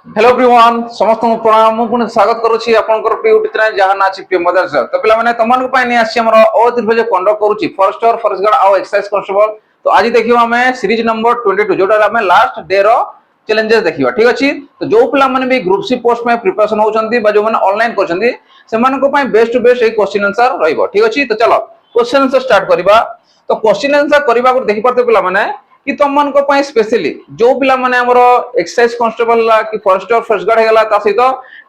Hello everyone समस्त प्रणाम मु पुणी स्वागत करूची आपनकर यूट्यूब चैनल जहां ना अछि पीएम मदर्स तो पिला माने तमन पय नै आछि हमर अवतीर्भ जे कंडक्ट करूची फॉरेस्ट और फॉरेस्ट गार्ड और एक्साइज कांस्टेबल तो आज देखियो हमें सीरीज नंबर 22 जोटा हमें लास्ट डे रो चैलेंजेस देखिबा ठीक अछि तो जो पिला माने भी ग्रुप सी पोस्ट में प्रिपरेशन होचंती बा जो माने ऑनलाइन करचंती से माने को पय बेस्ट टू बेस्ट ए क्वेश्चन आंसर रहइबो ठीक अछि तो चलो क्वेश्चन आंसर स्टार्ट करबा तो क्वेश्चन आंसर करबा को देखि परते पिला माने कि तुम मन को पय स्पेशली जो पिला माने हमरो एक्साइज कांस्टेबल ला कि फॉरेस्ट और फॉरेस्ट गार्ड हेला ता सहित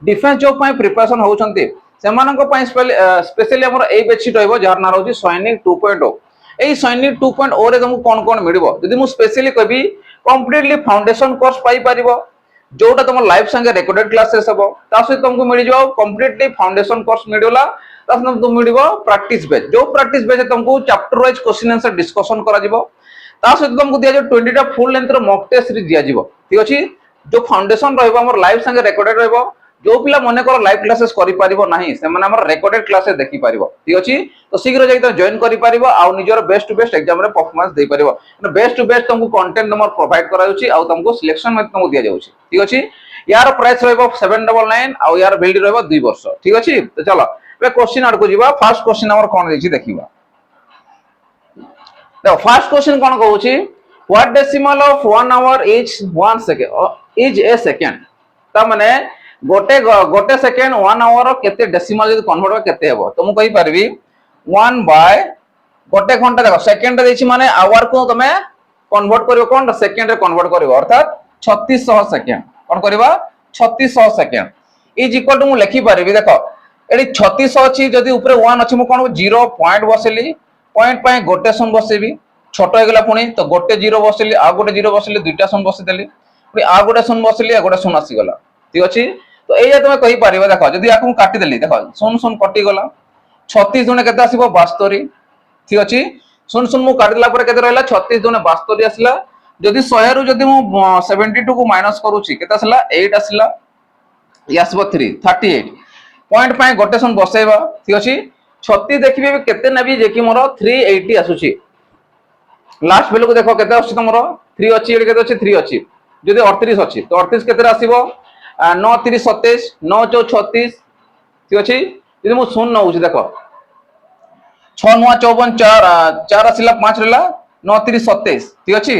डिफेंस जॉब पय प्रिपरेशन होचंती से मानन को पय स्पेशली हमरो ए बेडशीट रहइबो जार ना रहउची सैनिक 2.0 एई सैनिक 2.0 रे तुमको कोन कोन मिलिबो यदि मु स्पेशली कहबी कंप्लीटली फाउंडेशन कोर्स पाई परिबो जोटा तुम लाइफ संगे रिकॉर्डेड क्लासेस हबो ता सहित तुमको मिल जाओ कंप्लीटली फाउंडेशन कोर्स मिडियोला ता सहित तुमको मिलिबो प्रैक्टिस बेस जो प्रैक्टिस बेस तुमको chapter wise question answer discussion करा जिवो ता सहित तुमको दिया जो 20 टा फुल लेंथ रो मॉक टेस्ट सीरीज दिया जिवो ठीक अछि जो फाउंडेशन रहइबो हमर लाइव संगे रिकॉर्डेड रहइबो जो पिला मने कर लाइव क्लासेस करि परिबो नाही से माने हमर रिकॉर्डेड क्लासेस देखि परिबो ठीक अछि तो शीघ्र जाई तो जॉइन करि परिबो आ निजर बेस्ट टू बेस्ट एग्जाम रे परफॉर्मेंस दे परिबो बेस्ट टू बेस्ट तुमको कंटेंट नंबर प्रोवाइड कराउची आ तुमको सिलेक्शन में तुमको दिया जाउची ठीक अछि यार प्राइस रहइबो 799 आ यार वैलिडिटी रहइबो 2 वर्ष ठीक अछि तो चलो बे क्वेश्चन आड़ को जीवा फर्स्ट क्वेश्चन हमर कोन देछि देखिबा देखो फर्स्ट क्वेश्चन कोन कहउची what decimal of 1 hour is 1 second is ए सेकंड ता माने गोटे सेकंड 1 आवर केते डेसिमल जदी कन्वर्ट केते हेबो तो मु कहि परबी 1 बाय गोटे घंटा देखो सेकंड देछि माने आवर को तमे कन्वर्ट करियो कोन सेकंड रे कन्वर्ट करियो अर्थात 3600 सेकंड कोन करबा 3600 सेकंड इज इक्वल टू मु लिखि परबी देखो एडी 3600 अछि जदी ऊपर 1 अछि मु कोन 0 पॉइंट बसेली पॉइंट पाए गोटे सन बसेबी छोट हो गला पुनी तो गोटे 0 बसेली आ गोटे 0 बसेली दुईटा सन बसे देली पुनी आ गोटे सन बसेली आ गोटे सन आसी गला ठीक अछि तो एया तुमे कहि परिबो देखो जदी आकु काटि देली देखो सन सन कटि गला 36 दुने केते आसीबो 72 ठीक अछि सन सन मु काटि देला पर केते रहला 36 दुने 72 आसीला जदी 100 रु जदी मु 72 को माइनस करूची केते आसीला 8 आसीला यासबो 3 38 पॉइंट पाए गोटे सन बसेबा ठीक अछि 36 देखिबे केते नेबी जे कि मोर 380 आसुची लास्ट वैल्यू को देखो केते आसी तमरो 3 अछि एडी केते अछि 3 अछि जदी 38 अछि तो 38 केते आसीबो 9 3 27 9 4 36 ठीक अछि जदी मु सुन नउछि देखो 6 9 54 4 4 आसीला 5 रहला 9 3 27 ठीक अछि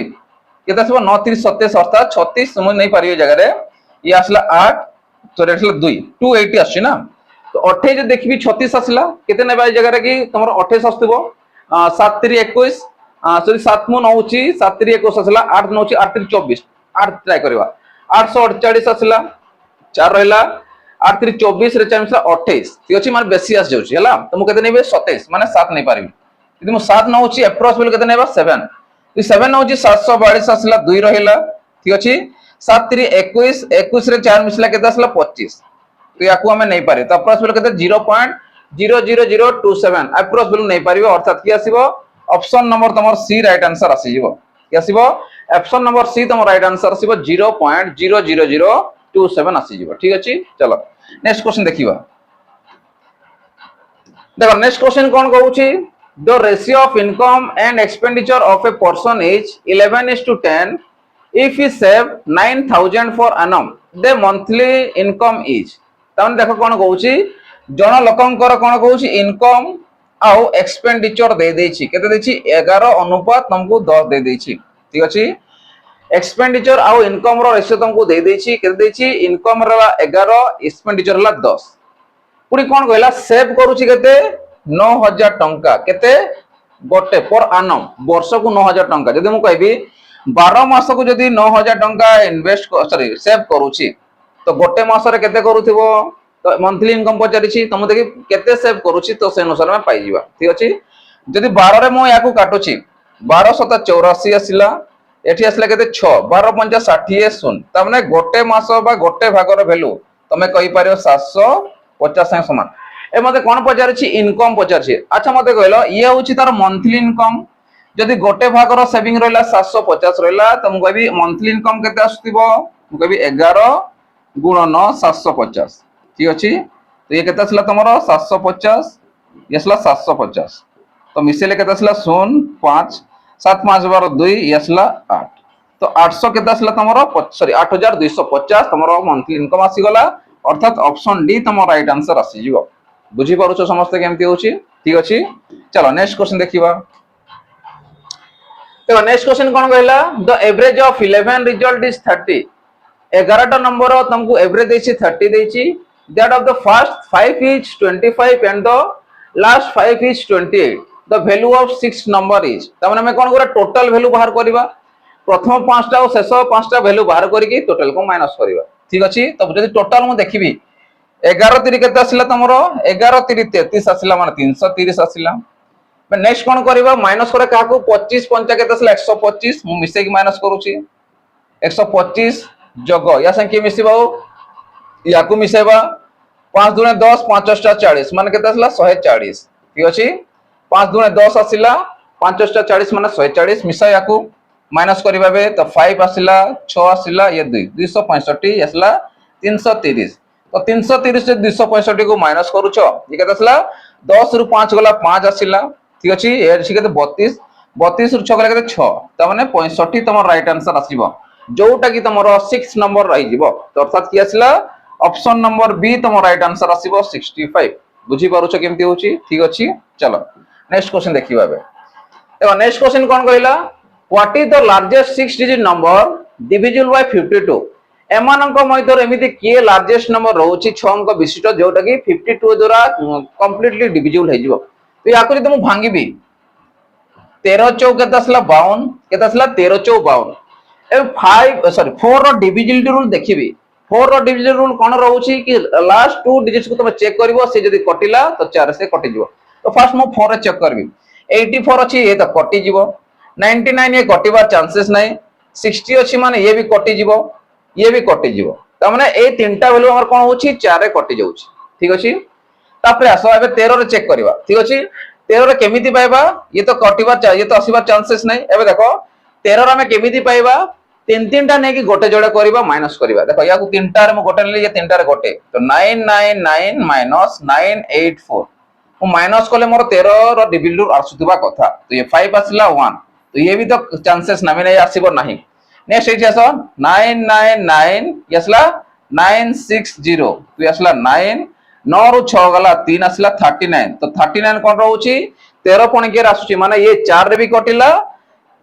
केते आसीबो 9 3 27 अर्थात 36 मु नै पारियो जगह रे ये आसला 8 तो रेटला 2 280 आछि ना तो 28 देखबी 36 आसला केते नेबा जगह रे कि तमरो 28 आस्तबो 7 3 21 सॉरी 7 मु नउची 7 3 21 आसला 8 नउची 8 3 24 8 ट्राई करबा 848 आसला 4 रहला 8 3 24 रे 4 28 ठीक अछि माने बेसी आस जाउची हला तो मु केते नेबे 27 माने 7 नै पारिबी यदि मु 7 नउची अप्रोक्स बिल केते नेबा 7 इ 7 नउची 742 आसला 2 रहला ठीक अछि 7 3 21 21 रे 4 मिसला केते आसला 25 तो याकू हमें नहीं पारे तो अप्रोक्स बिल केते 0.00027 अप्रोक्स बिल नहीं पारिबो अर्थात की आसीबो ऑप्शन नंबर तमर सी राइट आंसर आसीबो की आसीबो ऑप्शन नंबर सी तमर राइट आंसर आसीबो 0.00027 आसीबो ठीक अछि चलो नेक्स्ट क्वेश्चन देखिबा देखो नेक्स्ट क्वेश्चन कोन कहउची the ratio of income and expenditure of a person is 11:10 if he save 9000 for annum the monthly income is तान देखो कोन कहउची जण लोकंकर कोन कहउची इनकम आउ एक्सपेंडिचर दे देछि केते देछि 11 अनुपात तुमको 10 दे देछि ठीक अछि एक्सपेंडिचर आउ इनकम रो रेशियो तुमको दे देछि केते देछि इनकम रो 11 एक्सपेंडिचर ला 10 पुनी कोन कहला सेव करूछि केते 9000 टंका केते गोटे पर आनम वर्ष को 9000 टंका जदी मु कहबी 12 मास को जदी 9000 टंका इन्वेस्ट सॉरी सेव करूछि तो गोटे मास रे केते करूथिबो तो मंथली इनकम पचारिछि तुम देखि केते सेव करूछि तो से अनुसार में पाई जिबा ठीक अछि जदी 12 रे मो याकू काटुछि 12 7 84 आसिला एठी आसला केते 6 12 5 60 सुन त माने गोटे मास बा गोटे भागर वैल्यू तमे कहि पारियो 750 समान ए मते कोन पचारिछि इनकम पचारिछि अच्छा मते कहलो ये होछि तार मंथली इनकम जदी गोटे भागर सेविंग रहला 750 रहला त मु कहबी मंथली इनकम केते आसतिबो मु कहबी 11 गुणन 750 ठीक अछि तो ये केते असला तमरो 750 ये असला 750 तो मिसेले केते असला 0 5 7 5 12 2 ये असला 8 तो 800 केते आसला तमरो सॉरी 8250 तमरो मंथली इनकम आसी गला अर्थात ऑप्शन डी तमरो राइट आंसर आसी जीवो बुझी पारुछो समस्त केमती होची ठीक अछि चलो नेक्स्ट क्वेश्चन देखिबा तो नेक्स्ट क्वेश्चन कोन कहला the average of 11 result is 30 11 number तुमको एवरेज देछि 30 देछि that of the first 5 is 25 and the last 5 is 28 the value of 6 number is त माने हम कोन करा टोटल वैल्यू बाहर करबा प्रथम पांचटा और शेष पांचटा वैल्यू बाहर करके टोटल को माइनस करबा ठीक अछि तब जदी टोटल मु देखिबी 11 3 केते आसिला तमरो 11 3 33 आसिला माने 330 आसिला नेक्स्ट कोन करबा माइनस करे काको 25 5 केते आसिला 125 मु मिसे की माइनस करूची 125 जगो या संख्या मिसिबा याकू मिसेबा 5 दुने 10 5 टा 40 माने केते आसिला 140 ठीक अछि 5 दुने 10 आसिला 5 टा 40 माने 140 मिसा याकू माइनस करिबा बे तो 5 आसिला 6 आसिला ये 2 265 आसिला 330 तो 330 से 265 को माइनस करूछो ये केते आसिला 10 रु 5 गला 5 आसिला ठीक अछि ए छि केते 32 32 रु 6 गला केते 6 त माने 65 तमर राइट आंसर आसीबो जोटा कि तमरो 6 नंबर रहि जिवो तो अर्थात की आसिला ऑप्शन नंबर बी तमर राइट आंसर आसीबो 65 बुझी पारुछो केमती होची ठीक अछि चलो नेक्स्ट क्वेश्चन देखिबा बे देखो नेक्स्ट क्वेश्चन कोन कहला what is the largest 6 digit number divisible by 52 एमानक मध्य एमिति के लार्जेस्ट नंबर रहउची 6 अंक विशिष्ट जोटा कि 52 द्वारा कंप्लीटली डिविजिबल हे जिवो तो याको जदि मु भांगीबी 13 चौ केते असला 52 केते असला 13 चौ 52 ए 5 सॉरी 4 रो डिविजिबिलिटी रूल देखिबी 4 रो डिविजिबिलिटी रूल कोन रहउची कि लास्ट 2 डिजिट्स को तुम चेक करबो से जदि कटिला तो 4 से कटि जिवो तो फर्स्ट मु 4 रे चेक करबी 84 अछि ए तो कटि जिवो 99 ये कटिबार चांसेस नै 60 अछि माने ये भी कटि जिवो ये भी कटि जिवो त माने ए तीनटा वैल्यू हमर कोन होछि 4 रे कटि जाउछि ठीक अछि तापर आसो एबे 13 रे चेक करबा ठीक अछि 13 रे केमिति पाइबा ये तो कटिबार ये तो आसीबार चांसेस नै एबे देखो 13 रे हमें केमिति पाइबा तीन तीनटा नै कि गोटे जोड़े करबा माइनस करबा देखो याकू तीनटा रे म गोटे ले ये तीनटा रे गोटे तो 999 माइनस 984 मु माइनस कोले मोर 13 रो डिविजिबल आसुतबा कथा तो ये 5 आसला 1 तो ये भी तो चांसेस ना मैंने आसीबो नहीं नेक्स्ट एठी आसो 999 यसला 960 तो यसला 9 9 रु 6 गला 3 आसला 39 तो 39 कोन रहउची 13 कोन के आसुची माने ये 4 रे भी कटिला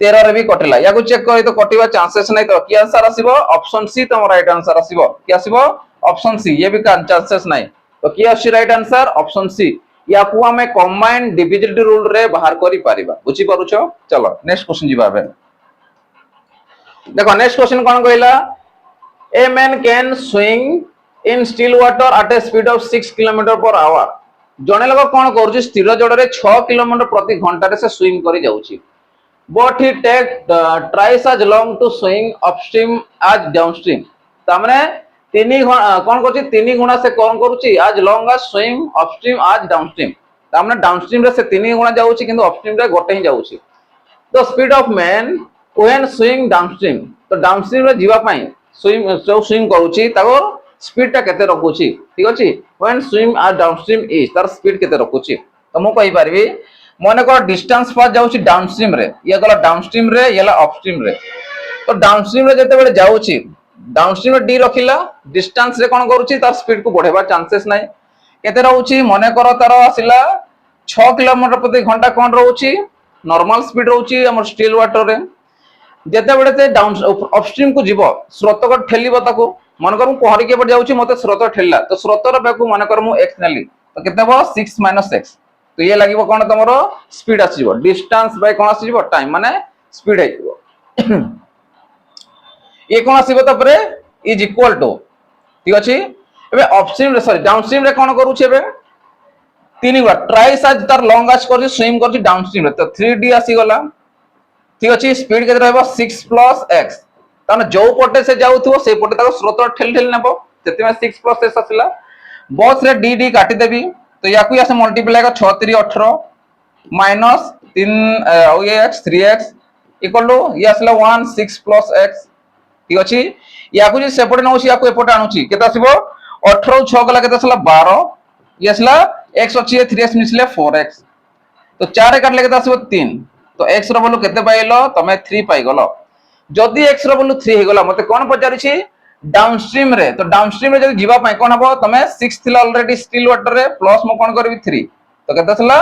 13 रे भी कटिला याकू चेक करी तो कटिबा चांसेस नहीं तो की आंसर आसीबो ऑप्शन सी तम राइट आंसर आसीबो की आसीबो ऑप्शन सी ये भी चांसेस नहीं तो की आसी राइट आंसर ऑप्शन सी याकू हमें कंबाइंड डिविजिबिलिटी रूल रे बाहर करि पारिबा बुझी पारुछो चलो नेक्स्ट क्वेश्चन जीवा बे देखो नेक्स्ट क्वेश्चन कोन कहला a man can swing in still water at A speed of 6 kilometre per hour जने लोग कोन करूची स्थिर जड़ रे 6 किलोमीटर प्रति घंटा रे से स्विम करि जाउची but he take thrice as long to swim upstream as downstream तामने तीन कोन करूची 3 गुना से कोन करूची as long as swim upstream as downstream तामने डाउनस्ट्रीम रे से 3 गुना जाउची किंतु अपस्ट्रीम रे गोटे ही जाउची the speed of man when swim downstream तो डाउनस्ट्रीम रे जीवा पई स्विम जो स्विम करूची ताको स्पीड ता केते रखुची ठीक अछि when swim as downstream is तार स्पीड केते रखुची तो मु कहि परबी मने को डिस्टेंस पास जाउची डाउनस्ट्रीम रे ये गला डाउनस्ट्रीम रे येला अपस्ट्रीम रे तो डाउनस्ट्रीम रे जते बेले जाउची डाउनस्ट्रीम रे डी रखिला डिस्टेंस रे कोन करूची तार स्पीड को बढ़ेबा चांसेस नै केते रहउची मने करो तार आसिला 6 किलोमीटर प्रति घंटा कोन रहउची नॉर्मल स्पीड रहउची हमर स्टिल वाटर रे जेते बेले ते डाउन अपस्ट्रीम को जीवो स्रोत को ठेलीबो ताको मन कर मु पहरी के पड़ जाउची मते स्रोत ठेलला तो स्रोत रे बेकु मन कर मु x नेली तो केते हो 6 - x तो ये लागिबो कोन तमरो स्पीड आसीबो डिस्टेंस बाय कोन आसीबो टाइम माने स्पीड आइबो ये कोन आसीबो तपरे इज इक्वल टू ठीक अछि एबे अपस्ट्रीम रे सॉरी डाउनस्ट्रीम रे कोन करूची एबे 3 बार ट्राइस आज तार लॉन्ग आज करची स्विम करची डाउनस्ट्रीम रे तो 3d आसी गला ठीक अछि स्पीड केते रहबो 6 + x ताने जो पटे से जाउथो से पटे ताको स्रोत ठेल ठेल नेबो जति में 6 + x आसिला बॉक्स रे dd काटी देबी तो याकू या से मल्टीप्लाई का 6 3 18 माइनस 3 ये x 3x इक्वल टू ये आसला 1 6 + x ठीक अछि याकू जे सेपटे नउची याकू एपटे आनुची केता आसीबो 18 6 गला केता आसला 12 ये आसला x अछि 3x मिसले 4x तो 4 काटले केता आसीबो 3 तो x रो वैल्यू केते पाइलो तमे 3 पाइ गलो जदि x रो वैल्यू 3 हे गला मते कोन पचारिछि डाउनस्ट्रीम रे तो डाउनस्ट्रीम रे जदि जीवा पय कोन हबो तमे 6 थिला ऑलरेडी स्टिल वाटर रे प्लस मो कोन करबी 3 तो केते थला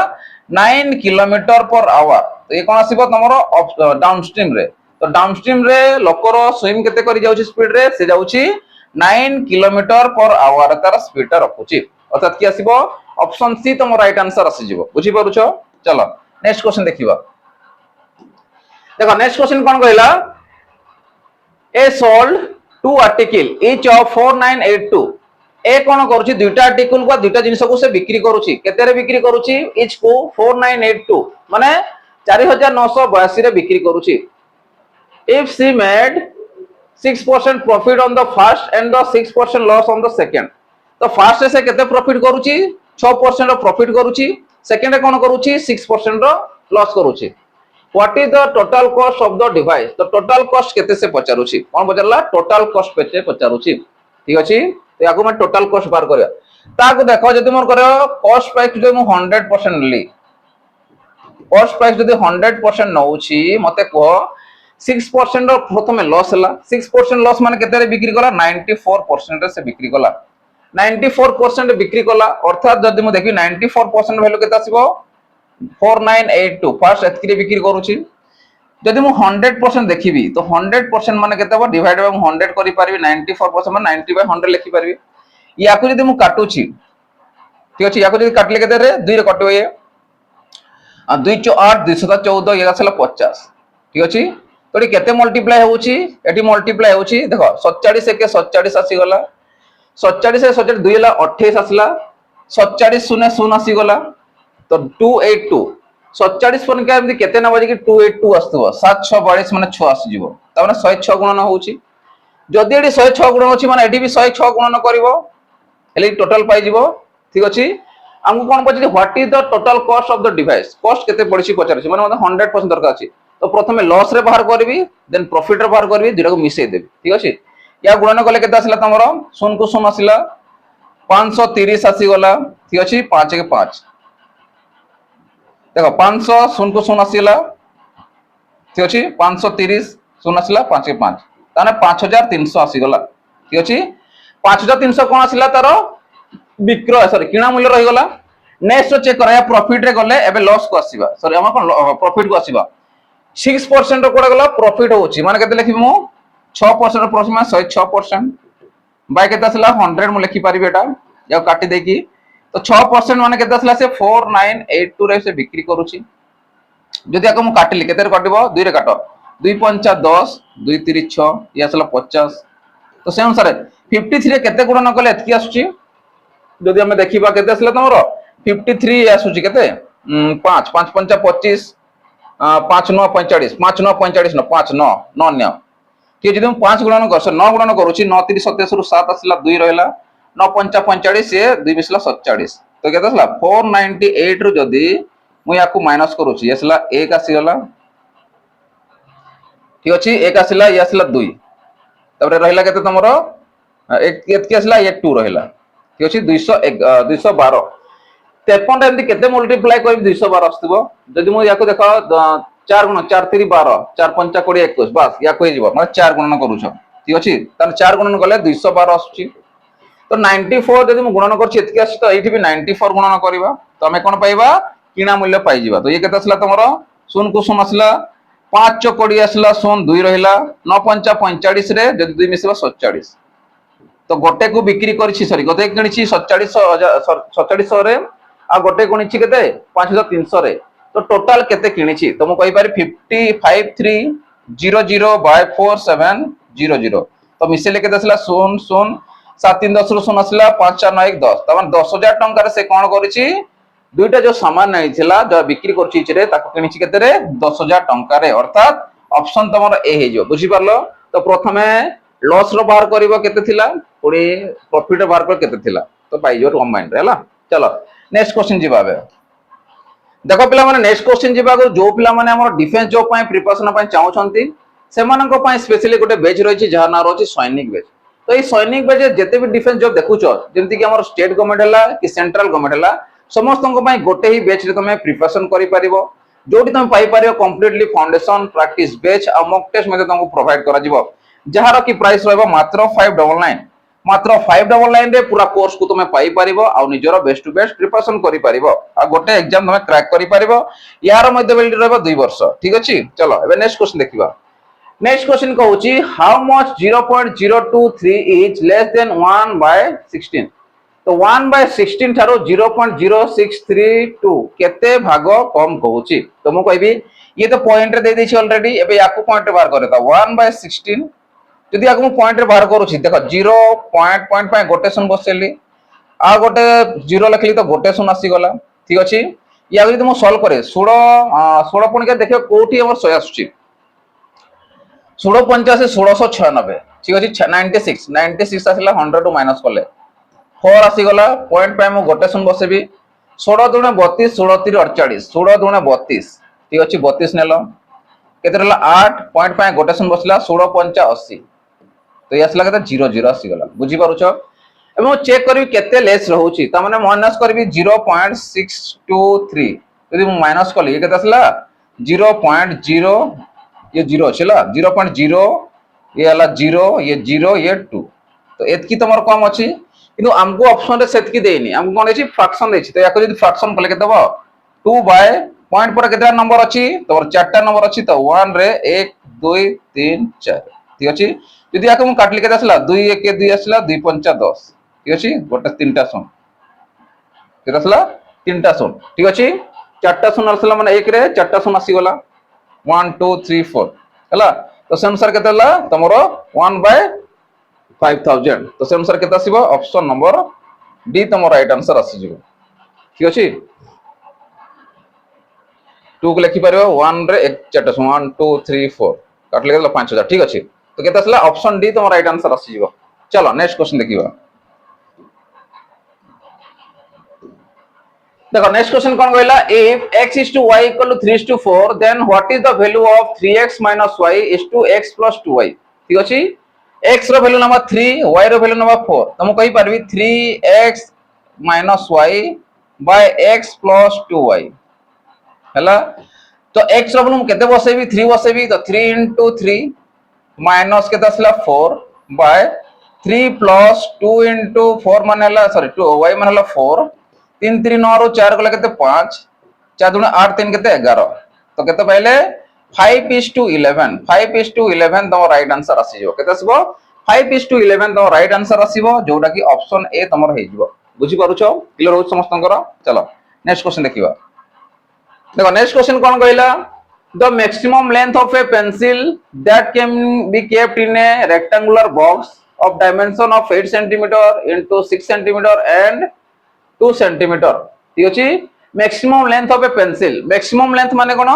9 किलोमीटर पर आवर तो ये कोन आसीबो तमरो डाउनस्ट्रीम रे तो डाउनस्ट्रीम रे लोकर स्विम केते करि जाउछि स्पीड रे से जाउछि 9 किलोमीटर पर आवर तार स्पीड ता रखुछि अर्थात की आसीबो ऑप्शन सी तमरो राइट आंसर आसी जिवो बुझि परुछो चलो नेक्स्ट क्वेश्चन देखिबा देखो नेक्स्ट क्वेश्चन कोन कहला A sold two article each of 4982 A कोन करूची दुईटा आर्टिकल को दुईटा जिंस को से बिक्री करूची केते रे बिक्री करूची each को 4982 माने 4982 रे बिक्री करूची if she made 6% profit on the first and the 6% loss on the second तो फर्स्ट से केते प्रॉफिट करूची 6% रो प्रॉफिट करूची सेकंड रे कोन करूची 6% रो लॉस करूची what is the total cost of the device तो टोटल कॉस्ट केते से पचारुची कोन पचारला टोटल कॉस्ट पेते पचारुची ठीक अछि तो याको मैं टोटल कॉस्ट बार करया ताको देखो जदि मोर करो कॉस्ट प्राइस जो मु 100% ली कॉस्ट प्राइस जदि 100% नउची मते को 6% रो प्रथमे लॉस हला 6% लॉस माने केते रे बिक्री कला 94% रे से बिक्री कला 94% बिक्री कला अर्थात जदि मु देखि 94% वैल्यू केते आसीबो 4982 फर्स्ट एतकी बिक्री करूची जदि मु 100% देखिबी तो 100% माने केते हो डिवाइड बाय 100 करि परबी 94% माने 90 बाय 100 लिखि परबी याकु जदि मु काटुची ठीक अछि याकु जदि काटले केते रे 2 रे कटबो ये 2 * 8 214 ये आसला 50 ठीक अछि तो केते मल्टीप्लाई होउची एटी मल्टीप्लाई होउची देखो 47 के 47 आसी गला 47 से 47 2 ला 28 आसला 47 शून्य शून्य आसी गला तो 282 47 पर के एमदी केते ना बजे कि 282 आस्तबो 7 6 42 माने 6 आसी जिवो त माने 106 गुणन होउची जदी एडी 106 गुणन होची माने एडी भी 106 गुणन करबो एली टोटल पाई जिवो ठीक अछि हमको कोन पछि what is the total cost of the device cost केते पड़छि पचारछि माने 100% दरकार अछि तो प्रथमे लॉस रे बाहर करबी देन प्रॉफिट रे बाहर करबी दुटा को मिसै देबी ठीक अछि या गुणन कले केते आसिला तमरो सुन को सुन आसिला 530 आसी गला ठीक अछि 5 के 5 देखो 500 शून्य को शून्य आसीला ठीक अछि 530 शून्य आसीला 5 के 5 ताने 5300 आसी गला ठीक अछि 5300 कोन आसीला तारो विक्रय सॉरी किना मूल्य रहि गला नेक्स्ट चेक कराया प्रॉफिट रे गले एबे लॉस को आसीबा सॉरी हम कोन प्रॉफिट को आसीबा 6% रो कोड गला प्रॉफिट होची माने केते लिखि मु 6% रो प्रॉफिट माने 106% बाय केते आसीला 100 मु लिखि पारिबे एटा या काटि दे की तो 6% माने केते आसला से 4982 रे से बिक्री करूची जदि आको मु काटली केते रे काटबो 2 रे काटो 2 5 10 2 3 6 ये आसला 50 तो से अनुसार 53 रे केते गुणन कले एतकी आसुची जदि हम देखिबा केते आसला तमरो 53 आसुची केते 5 5 5 25 5 9 45 5 9 45 न 5 9 9 9 कि जदि हम 5 गुणन करछ 9 गुणन करूची 9 3 27 रु 7 आसला 2 रहला 9 5 45 ये 2 मिसला 47 तो केते आसला 498 रु जदी मु याकू माइनस करूची आसला 1 आसी गला ठीक अछि 1 आसला ये आसला 2 तबरे रहला केते तमरो 1 केतकी आसला ये 2 रहला ठीक अछि 212 53 एमदी केते मल्टीप्लाई करबी 212 आस्तबो जदी मु याकू देखो 4 गुण 4 3 12 4 5 20 21 बस याकू हे जीवो मतलब 4 गुणन करूछ ठीक अछि त 4 गुणन कले 212 आसुची तो 94 जदि मु गुणन करछि एतकी आसी तो एठी भी 94 गुणन करबा तो हमें कोन पाइबा किना मूल्य पाइ जिबा तो ये केते आसला तमरो सुन को सुन आसला 5 चकोडी आसला सुन 2 रहिला 9 5 45 रे जदि 2 मिसबा 47 तो गोटे को बिक्री करछि सॉरी गोटे किनिछि 4700 रे आ गोटे कोनिछि केते 5300 रे तो टोटल केते किनिछि तो मु कहि पारि 5530/4700 तो मिसेले केते आसला सुन सुन 7 3 10 रु सुन आसला 5 4 9 1 10 तमन 10000 टंका रे से कोन करिछि दुईटा जो सामान नै थिला जो बिक्री करछि रे ताको किनिछि केते रे 10000 टंका रे अर्थात ऑप्शन तमरो ए हे जो बुझि परलो तो प्रथमे लॉस रो बाहर करबो केते थिला पुरी प्रॉफिट रो बाहर कर केते थिला तो पाइ जो कंबाइन रे हला चलो नेक्स्ट क्वेश्चन जिबाबे देखो पिला माने नेक्स्ट क्वेश्चन जिबागो जो पिला माने हमर डिफेंस जॉब पय प्रिपरेशन पय चाहौ छंती सेमानन को पय स्पेशली गोटे बेच रहिछि जहा ना रहिछि सैनिक बेच तो ए सैनिक बेच जते भी डिफेंस जॉब देखुछो जेंति कि हमर स्टेट गवर्नमेंट हला कि सेंट्रल गवर्नमेंट हला समस्त को पय गोटे ही बेच रे तमे प्रिपरेशन करि परिबो जोटी तुम पाई पारियो कंप्लीटली फाउंडेशन प्रैक्टिस बैच आ मॉक टेस्ट मध्ये तुमको प्रोवाइड करा जिवो जहार की प्राइस रहबो मात्र 599 मात्र 599 रे पूरा कोर्स को तुम पाई पारिबो आ निजरो बेस्ट टू बेस्ट प्रिपरेशन करि पारिबो आ गोटे एग्जाम तुम क्रैक करि पारिबो यार मध्ये वैलिडिटी रहबो 2 वर्ष ठीक अछि चलो एबे नेक्स्ट क्वेश्चन देखिबा नेक्स्ट क्वेश्चन कहूची how much 0.023 is less than 1 by 16 तो 1 by 16 ठारो 0.0632 केते भाग कम कहूची तो मु कहबी ये तो पॉइंट रे दे देछि ऑलरेडी एबे याकू पॉइंट रे बाहर करे त 1 by 16 जदि याकू पॉइंट रे बाहर करूची देखो 0 पॉइंट पाए गोटे शून्य बसेली आ गोटे 0 लिखली तो गोटे शून्य आसी गला ठीक अछि या जदि मु सॉल्व करे 16 पुणी के देखियो कोठी हमर 100 आसुची 1685 1696 ठीक अछि 96 आसिला 100 टू माइनस करले 4 आसी गला पॉइंट पे मु गोटे शून्य बसेबी 16 दुणे 32 16 3 48 16 दुणे 32 ठीक अछि 32 नेलो केते रहला 8 पॉइंट पे गोटे शून्य बसला 16 5 80 तो यासला केते 0 0 आसी गला बुझी पारुछो एबे मु चेक करबी केते लेस रहउची त माने माइनस करबी 0.623 यदि मु माइनस करली ये केते आसला 0.0 ये 0 छला 0.0 ये हला 0 ये 0 ये 2 तो एतकी तमर कम अछि किंतु हमको ऑप्शन रे सेतकी देनी हमको कोन अछि फ्रैक्शन देछि तो याको यदि फ्रैक्शन कले केते दबो 2 बाय पॉइंट पर केते नंबर अछि तोर चारटा नंबर अछि तो 1 रे 1 2 3 4 ठीक अछि यदि याको मु काटली केते आसला 2 1 के 2 आसला 2 5 10 ठीक अछि गोटे तीनटा सुन केते आसला तीनटा सुन ठीक अछि चारटा सुन आसला माने 1 रे चारटा सुन आसी गला 1 2 3 4 हला तो से अनुसार केते हला तमरो 1 बाय 5000 तो से अनुसार केते आसीबो ऑप्शन नंबर डी तमरो राइट आंसर आसी जिवो ठीक अछि 2 को लिखि पारिबो 1 रे 1 चारटा 1 2 3 4 काटले गेला 5000 ठीक अछि तो केते आसला ऑप्शन डी तमरो राइट आंसर आसी जिवो चलो नेक्स्ट क्वेश्चन देखिबा देखो नेक्स्ट क्वेश्चन कोन कहला if x is to y equal to 3 is to 4 then what is the value of 3x minus y is to x plus 2y ठीक अछि x रो वैल्यू नंबर 3 y रो value number 4 त मु कहि परबी 3x minus y by x plus 2y हला तो x रो value केते बसेबी 3 बसेबी तो 3 into 3 minus केते असला 4 by 3 plus 2 into 4 माने हला सॉरी 2 y माने हला 4 3 3 9 रो 4 गला केते 5 4 दुने 8 3 केते 11 तो केते पहले 5 is to 11 5 is to 11 तो राइट आंसर आसी जो केते आसीबो 5 is to 11 तो राइट आंसर आसीबो जोटा की ऑप्शन ए तमर हे जिवो बुझी पारुछो क्लियर हो समस्तंकर चलो नेक्स्ट क्वेश्चन देखिबा देखो नेक्स्ट क्वेश्चन कोन कहला the maximum length of A pencil that can be kept in A rectangular box of dimension of 8 centimetre into 6 centimetre and 2 centimetre ठीक अछि maximum length of A pencil maximum length माने कोन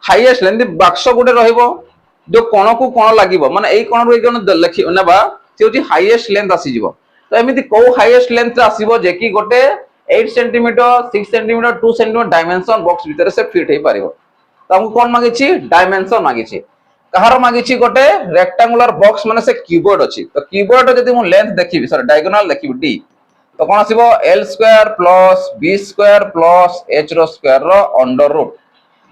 highest length बक्स गुटे रहइबो जो कोन को कोन लागिबो माने एई कोन रो एई कोन लिखि नेबा से होची हाईएस्ट लेंथ आसी जिवो तो एमिति को हाईएस्ट लेंथ आसीबो जे कि गोटे 8 centimetre 6 centimetre 2 centimetre dimension box भीतर से फिट हे पारिबो तो हमको कोन मांगी छी डायमेंशन मांगी छी कहार मांगी छी गोटे रेक्टेंगुलर बॉक्स माने से कीबोर्ड अछि तो कीबोर्ड जदि मु लेंथ देखिबी सॉरी डायगोनल देखिबी डी तो कौन आसीबो l square plus b square plus h रो स्क्वायर रो अंडर रूट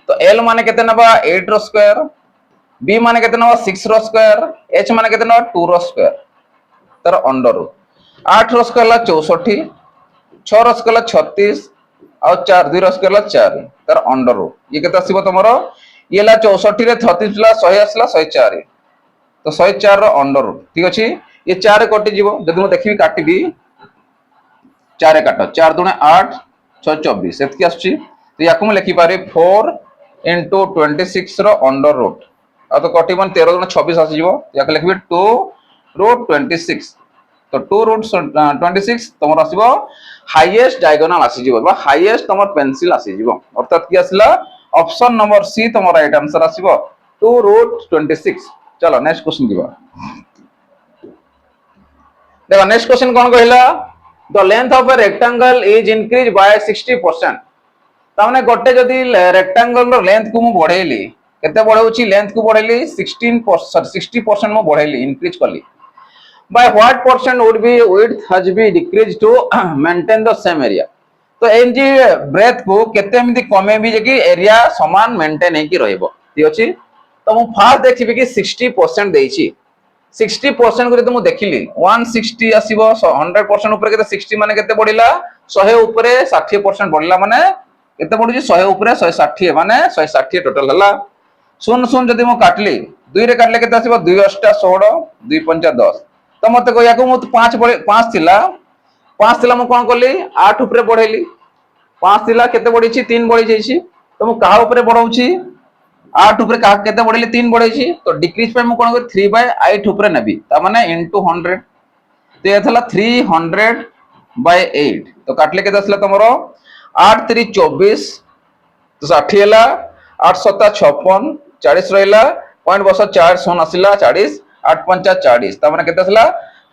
तो l माने केते नबा 8 रो स्क्वायर b माने केते नबा 6 रो स्क्वायर h माने केते नबा 2 रो स्क्वायर तर अंडर रूट 8 रो स्क्वायर ला 64 6 रो स्क्वायर ला 36 और 4 2 रो स्क्वायर ला 4 तर अंडर रूट ये केते आसीबो तमरो ये ला 64 रे 36 ला 100 आसला 104 तो 104 रो अंडर रूट ठीक अछि ये 4 कटि जीवो जदि मु देखिबी काटिबी 4 काट 4 दुणे 8 6 24 एतकी आछि तो याकु म लिखि पारे 4 into 26 रो अंडर रूट आ तो कटि मन 13 दुणे 26 आसी जीवो याक लिखबी 2 root 26 तो 2 root 26 तमर आसीबो हाईएस्ट डायगोनल आसी जीवो बा हाईएस्ट तमर पेंसिल आसी जीवो अर्थात की आसला ऑप्शन नंबर सी तमर राइट आंसर आसीबो 2 root 26 चलो नेक्स्ट क्वेश्चन दिबा देखो नेक्स्ट क्वेश्चन कोन कहला the length of a rectangle is increased by 60% तामने गोटे जदी रेक्टेंगल रो लेंथ को मु बढ़ेली केते बढ़ौची लेंथ को बढ़ेली 60% मु बढ़ेली इंक्रीज करली by what percent would be width has be decreased to maintain the same area तो एमजी ब्रेथ को केते एमती कमे भी जे कि एरिया समान मेंटेन हे कि रहइबो ठीक अछि। तो मु फास्ट देखिबि कि 60% देइछि 60% को मु देखिली 160 आसीबो 100% ऊपर केते 60 माने केते बढ़िला 100 ऊपर 60% बढ़िला माने केते बढ़ुछि 100 ऊपर 160 माने 160 टोटल हला। सुन सुन जदि मु काटली 2 रे काटले केते आसीबो 2 8 16 2 5 10 तो मते को याको मु 5 थिला 5 थिला मु कोन करली 8 ऊपर बढ़ेली 5 थिला केते बढ़िछि 3 बढ़ि जाइछि तो मु कहा ऊपर बढ़ौछि 8 ऊपर कहा केते बढ़ेली 3 बढ़ैछि तो डिक्रीज पे मु कोन कर 3/8 ऊपर नेबी ता माने इनटू 100 तो ये थला 300/8 तो काटले केते असला तमरो 8 3 24 तो 60 हला 8 7 56 40 रहला पॉइंट बस 4 सोन आसिला 40 8 5 40 ता माने केते असला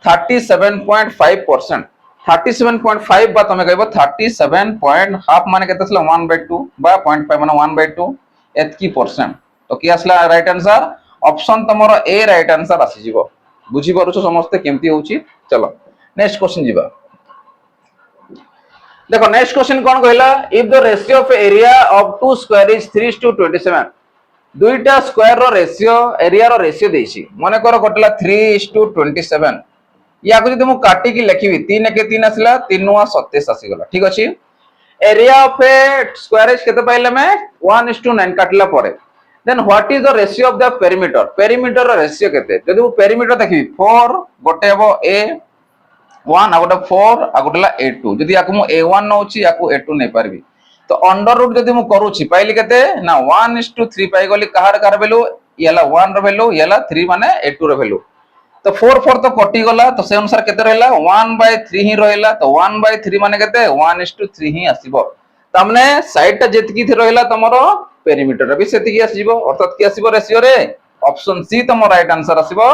37.5% 37.5 बा तमे कहबो 37 पॉइंट हाफ माने केते असला 1/2 बा 0.5 माने 1/2 एतकी परसेंट तो कि असला राइट आंसर ऑप्शन तमरो ए राइट आंसर आसी जीवो बुझी पारुछो समस्त केमती होउची। चलो नेक्स्ट क्वेश्चन जीवा देखो नेक्स्ट क्वेश्चन कौन कहला if the ratio of area of two square is 3:27 दुईटा स्क्वायर रो रेशियो एरिया रो रेशियो देछि माने करो कटला 3:27 या को जदि मु काटी की लिखिबी 3 के 3 आसला 3 नुआ 27 आसी गला ठीक अछि। Area of a square is केते पाइले में 1:9 काटला परे then what is the ratio of the perimeter perimeter रो रेशियो केते जदि मु पेरीमीटर देखिबी 4 गोटे हबो ए 1 आ गोटे 4 आ गोटेला a2 जदि याको मु a1 नउची याको a2 नै पारबी तो अंडर रूट जदि मु करूची पाइली केते ना 1:3 पाई गली कहार कार वैल्यू याला 1 रो वैल्यू याला 3 माने a2 रो वैल्यू तो 4 4 तो कटि गला तो से अनुसार केते रहला 1/3 ही रहला तो 1/3 माने केते 1:3 ही आसीबो तमने साइड ता जेतकी थि रहला तमरो पेरीमीटर भी सेति की आसीबो अर्थात की आसीबो रेशियो रे ऑप्शन सी तमरो राइट आंसर आसीबो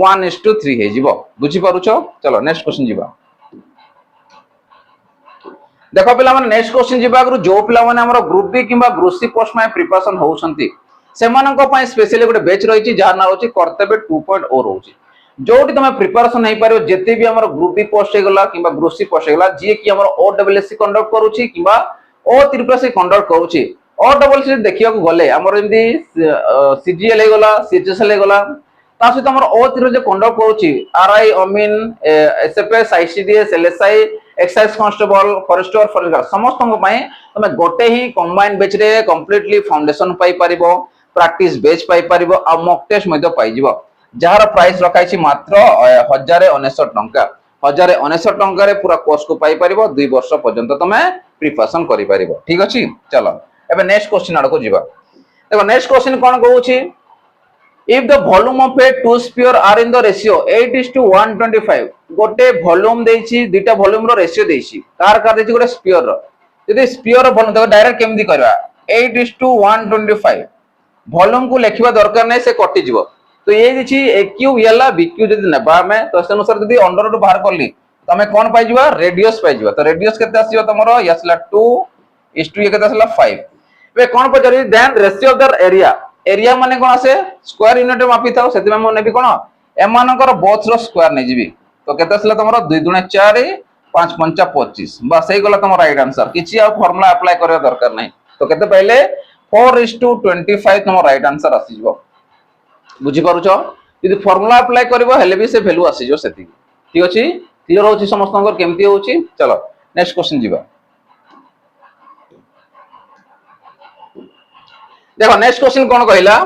1:3 हे जीवो बुझी पारुछो। चलो नेक्स्ट क्वेश्चन जीवा देखो पिला माने नेक्स्ट क्वेश्चन जीवा गुरु जो पिला माने हमरो ग्रुप बी किबा ग्रुप सी पोस्ट में प्रिपरेशन होउछंती सेमानन को पय स्पेशली गोटे बैच रहिछि जहार नाम होछि कर्तव्य 2.0 रहउछि जोटी तमे प्रिपरेशन नै पारियो जते भी हमरो ग्रुप बी पोस्ट हे गला किबा ग्रुप सी पोस्ट हे गला जे कि हमरो ओडब्ल्यूएससी कंडक्ट करूछि किबा ओ त्रिपल कंडक्ट करूछि ओडब्ल्यूएससी देखिया को गले हमरो एमदी सीजीएल हे गला सीएचएसएल हे गला ता सहित हमरो ओ त्रिपल जे कंडक्ट करूछि आरआई अमीन SFS ICDS LSI excise constable forester forest समस्त को पय तमे गोटे ही कंबाइन बैच रे कंप्लीटली फाउंडेशन पाई परिबो प्रैक्टिस बैच पाई परिबो आ मॉक टेस्ट मध्ये पाई जिवो जार प्राइस रखाइछि मात्र 1099 टंका 1099 टंका रे पूरा कोर्स को पाई परिबो 2 वर्ष पर्यंत तमे प्रिपरेशन करि परिबो ठीक अछि। चलो एबे नेक्स्ट क्वेश्चन आडको जिबा देखो नेक्स्ट क्वेश्चन कोन कहउछि if the volume of a two sphere are in the ratio 8:125 गोटे वॉल्यूम देछि दुटा वॉल्यूम रो रेशियो देछि कार कार देछि गोटे स्फीयर रो यदि स्फीयर रो वॉल्यूम देखो डायरेक्ट केमदी करबा 8:125 वॉल्यूम को लेखिबा दरकार नै से कटि जिवो तो ये देछि aq याला bq जदि नेबा में तो से अनुसार जदि अंडर रूट बाहर करली तमे कोन पाइ जिवो रेडियस पाइ जिवो तो रेडियस केते आसीबो तमरो यासला 2:1 केते आसला 5 बे कोन पजरी then ratio of the area area माने कोन आसे स्क्वायर यूनिट मापी थाओ सेति में नेबी कोन एमानकर बोथ रो स्क्वायर नै जिवि तो केते आसला तमरो 2 गुणा 4 5 5 25 बस सही गला तमरो राइट आंसर किछि आ फार्मूला अप्लाई करबा दरकार नै तो केते पहले 4:25 तमरो राइट आंसर आसी जिवो बुझी पारुछो यदि फार्मूला अप्लाई करबो हेले भी से वैल्यू आसी जो सेति ठीक अछि क्लियर होछि समस्तनकर केमती होछि। चलो नेक्स्ट क्वेश्चन जिवो देखो नेक्स्ट क्वेश्चन कोन कहला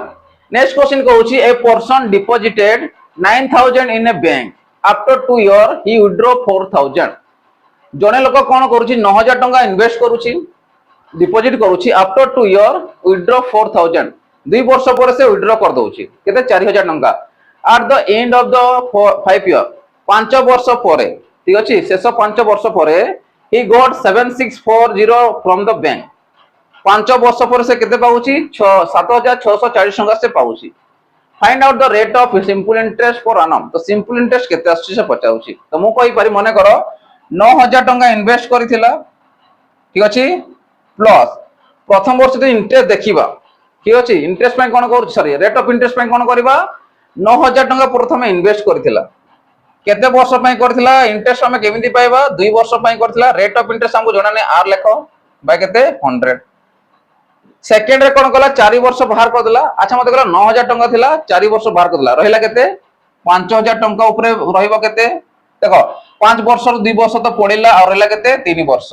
नेक्स्ट क्वेश्चन कहउछि a person deposited 9000 in a bank after 2 year he withdraw 4000 जने लोक कोन करूछि 9000 टंका इन्वेस्ट करूछि डिपॉजिट करूछि आफ्टर 2 ईयर विथड्रॉ 4000 2 वर्ष पर से विथड्रॉ कर दउछि केते 4000 टंका at the end of the 5 year 5 वर्ष परे ठीक अछि शेष 5 वर्ष परे he got 7640 from the bank 5 वर्ष पर से केते पाउची 7640 टंका से पाउची find out the rate of simple interest per annum तो सिंपल इंटरेस्ट केते आछि से पचाउची तो मु कहि पारि मने करो 9000 टंका इन्वेस्ट करिथिला ठीक अछि प्लस प्रथम वर्ष जे इंटरेस्ट देखिबा ठीक अछि इंटरेस्ट पे कोन कर सॉरी रेट ऑफ इंटरेस्ट पे कोन करबा 9000 टंका प्रथम इन्वेस्ट करिथिला केते वर्ष पई करथिला इंटरेस्ट हमें केमिति पाइबा 2 वर्ष पई करथिला रेट ऑफ इंटरेस्ट हमको जणा नै आर लेखो बाय केते 100 सेकेंड रे कोन कला 4 वर्ष बाहर कर देला अच्छा मते कला 9000 टंका थिला 4 वर्ष बाहर कर देला रहिला केते 5000 टंका ऊपर रहिबो केते देखो 5 वर्ष 2 वर्ष तो पड़िला और रहिला केते 3 वर्ष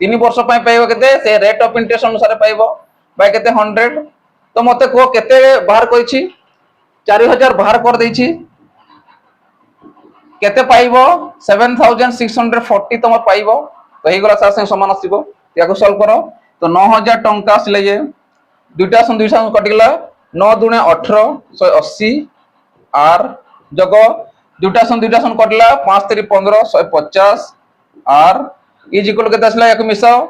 3 वर्ष पई पाइबो केते से रेट ऑफ इंटरेस्ट अनुसार पाइबो बाय केते 100 तो मते को केते बाहर करिछि 4000 बाहर कर देछि केते पाइबो 7640 तुम पाइबो तो हे गला साथ समान आसीबो याको सॉल्व करो तो 9000 टंका आसले जे दुटा कटिगला 9 दुणे 18 180 आर जगो दुटा कटला 5 3 15 150 आर इज इक्वल केते आसला याको मिसाओ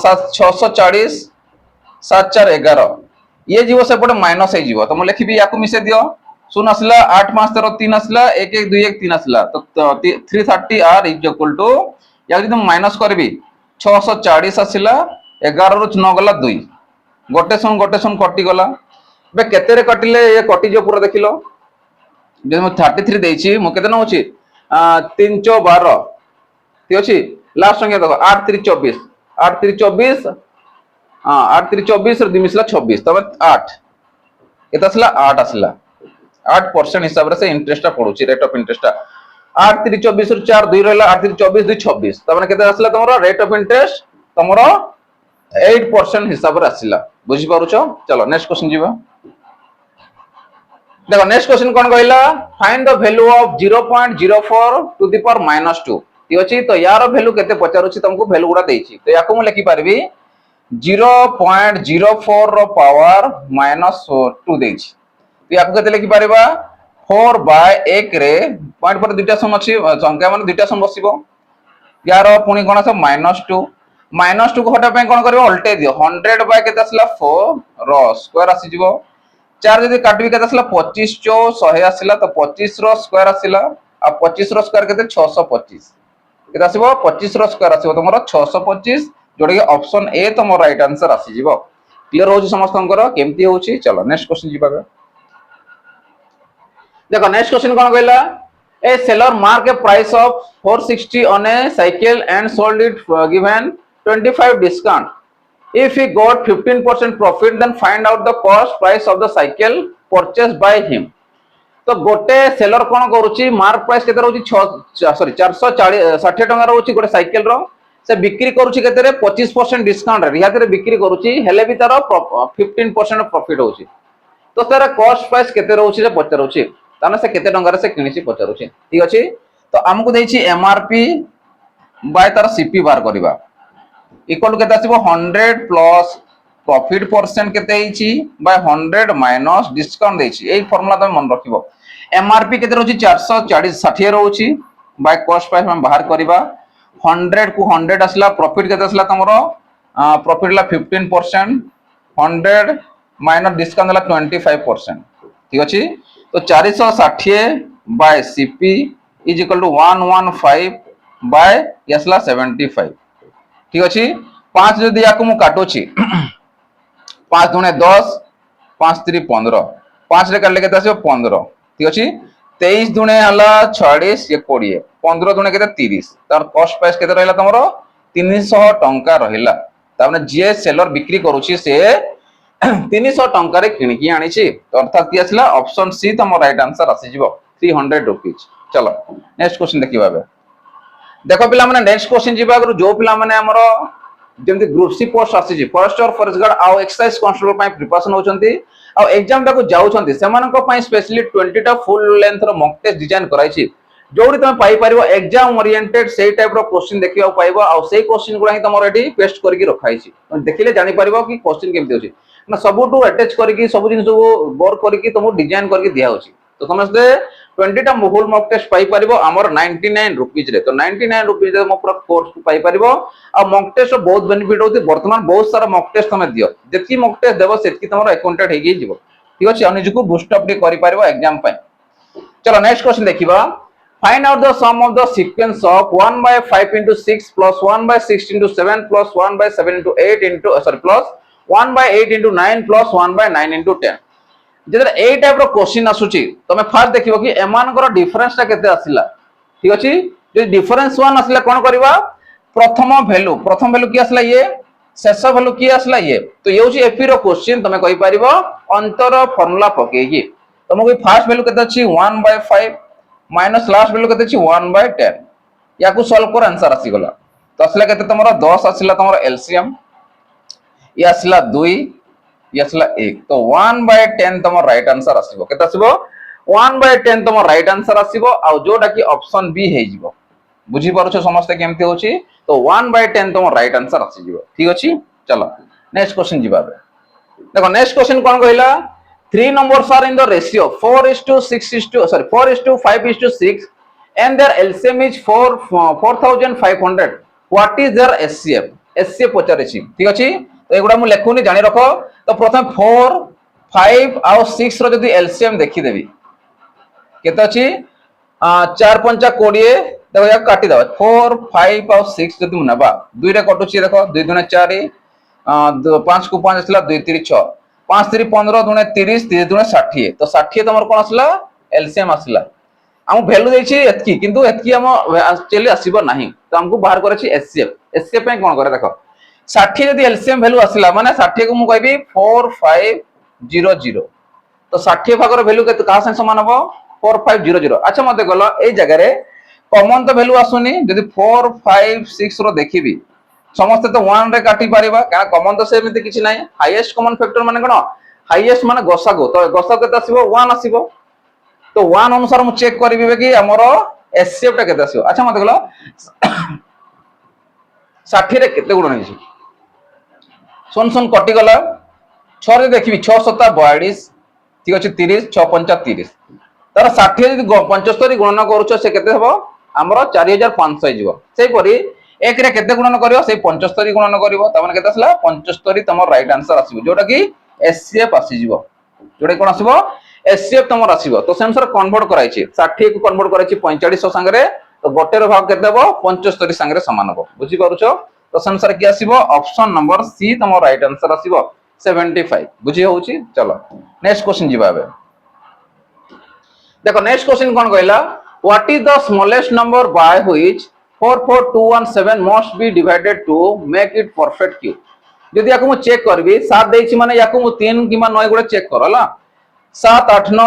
640 7 4 11 ये जीवो सेपटे माइनस हे जीवो तो म लिखिबी याको मिसे दियो 0 आसला 8 5 13 3 आसला 1 1 2 1 3 आसला तो 330 आर इज इक्वल टू या जदि माइनस करबी 640 आसला 11 रु 9 गला 2 गोटे सन कटि गला बे केते रे कटिले ये कटि जो पूरा देखिलो जे म 33 देछि म केते न होछि 3 4 12 ती अछि लास्ट संख्या देखो 8 3 24 8 3 24 हां 8 3 24 रे दिमिसला 26 तबे 8 एता आसला 8 आसला 8% हिसाब से इंटरेस्ट पड़ुची रेट ऑफ इंटरेस्ट 8 3 24 रु 4 2 रहला 8 3 24 2 26 तबने केते आसला तमरो रेट ऑफ इंटरेस्ट तमरो 8% हिसाब रे आसिला बुझी पारुछो चलो नेक्स्ट क्वेश्चन जीवा देखो नेक्स्ट क्वेश्चन कोन कहला find the value of 0.04 to the power -2 ती अछि तो यार वैल्यू केते पचारुची तुमको वैल्यू गुडा देछि तो याको म लिखि पारबी 0.04 रो पावर -2 देछि याको केते लिखि पारिबा 4 बाय 1 रे पॉइंट पर दुटा सम अछि संख्या माने दुटा सम बसिबो यार पुनी कोन আছে -2 को हटा पे कोन करबो उल्टे दियो 100 बाय केते असला 4 रो स्क्वायर आसी जिवो 4 जदी काटबी केते असला 25 चो 100 आसीला तो 25 रो स्क्वायर आसीला आ 25 रो स्क्वायर केते 625 केते आसीबो 25 रो स्क्वायर आसीबो तमरो 625 जोडे के ऑप्शन ए तमरो राइट आंसर आसी जिवो क्लियर होची समस्तंकर केमती होची चलो नेक्स्ट क्वेश्चन जीबा देखो नेक्स्ट क्वेश्चन कौन कहला a seller mark a price of 460 on a cycle and sold it given 25 discount if he got 15% profit then find out the cost price of the cycle purchase by him तो गोटे seller कौन करूची mark price केते रहउची 460 टका रहउची गोटे cycle रो से बिक्री करूची केते रे 25% डिस्काउंट रे रिहाती रे बिक्री करूची हेले भी तार 15% प्रॉफिट होची तो तार कॉस्ट प्राइस केते रहउची रे पचरूची ताने से केते टंका रे से किनिची पचरूची ठीक अछि तो हमकु देछि एमआरपी बाय तार सीपी बार करबा इक्वल केते आसीबो 100 प्लस प्रॉफिट परसेंट केते हिची बाय 100 माइनस डिस्काउंट देछि एई फार्मूला तमे मन रखिबो एमआरपी केते रहउची 440 60 रहउची बाय कॉस्ट प्राइस हम बाहर करबा 100 को 100 असला प्रॉफिट केते असला तमरो प्रॉफिट ला 15% 100 माइनस डिस्काउंट ला 25% ठीक अछि तो 460 by CP is equal to 115 by यसला 75 ठीक अछि 5 जदी याको मु काटोची 5 दुने 10 5 3 15 5 रे काटले केते आसीबो 15 ठीक अछि 23 दुने हला 46 ये 20 15 दुने केते 30 तार कॉस्ट प्राइस केते रहला तमरो 300 टंका रहला ताने जे सेलर बिक्री करूची से 300 टंका रे किणकी आनिछि तो अर्थात की आसला ऑप्शन सी तम राइट आंसर आसी जिवो 300 रुपीस चलो नेक्स्ट क्वेश्चन देखिबा बे देखो पिला माने नेक्स्ट क्वेश्चन जिबा गरु जो पिला माने हमरो जेमति ग्रुप सी पोस्ट आसी जी फॉरेस्ट और फॉरेस्ट गार्ड आ एक्सरसाइज कांस्टेबल पई प्रिपरेशन होचंती आ एग्जाम टाको जाउछंती सेमानक पई स्पेशली 20 टा फुल लेंथ रो मॉक टेस्ट डिजाइन कराइछि जोड़ी तुम पाई परिबो एग्जाम ओरिएंटेड सेही टाइप रो क्वेश्चन देखिबा पाइबो आ सेही क्वेश्चन गुडा ही तमरो एडी पेस्ट करके रखाइछि देखिले जानि परिबो कि क्वेश्चन केमति होछि ना सबुटू अटैच करके सब जिन सब बोर करके तुम डिजाइन करके दिया होछि तो समझते 20 टा फुल मॉक टेस्ट पाई परिबो हमर 99 रुपीस रे तो 99 रुपीस रे मो पूरा कोर्स पाई परिबो आ मॉक टेस्ट बहुत बेनिफिट होती वर्तमान बहुत सारा मॉक टेस्ट तुम दियो जेति मॉक टेस्ट देबो सेति तमरो अकाउंटेड हेगी जिवो ठीक अछि अनिजुको बूस्ट अप करि परिबो एग्जाम पय चलो नेक्स्ट क्वेश्चन देखिबा find out the sum of the sequence of 1/5 into 6 plus 1/6 into 7 plus 1/7 into 8 into plus 1/8 into 9 plus 1/9 into 10 जेतरे A type row question आसुची तमे फास्ट देखिबो कि एमानकर डिफरेंस ता केते आसिला ठीक अछि जे डिफरेंस 1 आसिला कोन करबा प्रथम वैल्यू की आसिला ये शेष वैल्यू की आसिला ये तो ये होची एपी रो क्वेश्चन तमे कहि परिबो अंतर फार्मूला पकेगी तमको फास्ट वैल्यू केते अछि 1/5 माइनस लास्ट वैल्यू केते अछि 1/10 याकू सॉल्व कर आंसर आसी गला तो आसिला केते तमरो 10 आसिला तमरो एलसीएम ये आसिला 2 ये आसिला 1 तो 1/10 तमरो राइट आंसर आसीबो केते आसीबो 1/10 तमरो राइट आंसर आसीबो आ जोटा कि ऑप्शन बी हे जिवो बुझी पारुछ समस्त केमते होची तो 1/10 तमरो राइट आंसर आसी जिवो ठीक अछि चलो नेक्स्ट क्वेश्चन जिबा देखो नेक्स्ट क्वेश्चन कोन कहला three numbers are in the ratio 4:5:6 and their LCM is 4500 what is their SCF पचारिछि ठीक अछि तो एगुडा मु लेखुनी जानि रखो तो प्रथम 4 5 और 6 रो जदी LCM देखि देबी केते अछि 4 5 20 देखो या काटि दबा 4 5 और 6 जदी मुनाबा 2 रे कटुछि देखो 2 दुने 4 5 को 5 असला 2 3 6 5 3 15 दुने 30 30 दुने 60 तो 60 तमर कोन असला एलसीएम असला हम वैल्यू देछि एतकी किंतु एतकी हम एक्चुअली आसीबो नाही तो हमको बाहर करे छि एससीएफ पे कोन करे देखो 60 जदी एलसीएम वैल्यू असला माने 60 को मु कहबी 4500 तो 60 भागर वैल्यू के कहा संग समान हबो 4500 अच्छा मते गलो ए जगह रे कॉमन तो वैल्यू आसुनी जदी 4 5 6 रो देखिबी समस्त तो 1 रे काटी पारिबा का कॉमन तो सेमिति किछि नाही हाईएस्ट कॉमन फैक्टर माने कोन हाईएस्ट माने गसागो तो गसागो केते आसीबो 1 आसीबो तो 1 अनुसार मु चेक करबी कि हमरो एससीएफ टा केते आसीबो अच्छा मते गलो 60 रे केते गुण होइछि सुन सुन कटि गला 6 रे देखिबी 6 7 42 ठीक अछि 30 6 5 30 तार 60 जदी 75 गणना करूछ से केते हबो हमरो 4500 हिजबो सेहि परी एक रे केते गुणन करियो से 75 गुणन करियो त माने केते असला 75 तमर राइट आंसर आसीबो जोटा कि एससीएफ आसी जिवो जोटा कोन आसीबो एससीएफ तमर आसीबो तो सेंसर कन्वर्ट कराई छि 60 को कन्वर्ट कराई छि 4500 संगे तो गोटे रो भाग केते हबो 75 संगे समान हबो बुझी पारुछो तो सेंसर की आसीबो ऑप्शन नंबर सी तमर राइट आंसर आसीबो 75 बुझी होउछि चलो नेक्स्ट क्वेश्चन जिबाबे देखो नेक्स्ट क्वेश्चन कोन कहला what is the smallest number by which 44217 must be divided to make it perfect cube जदी याको मु चेक करबी 7 देछि माने याको मु 3 किमा 9 गुडे चेक करला 7 8 9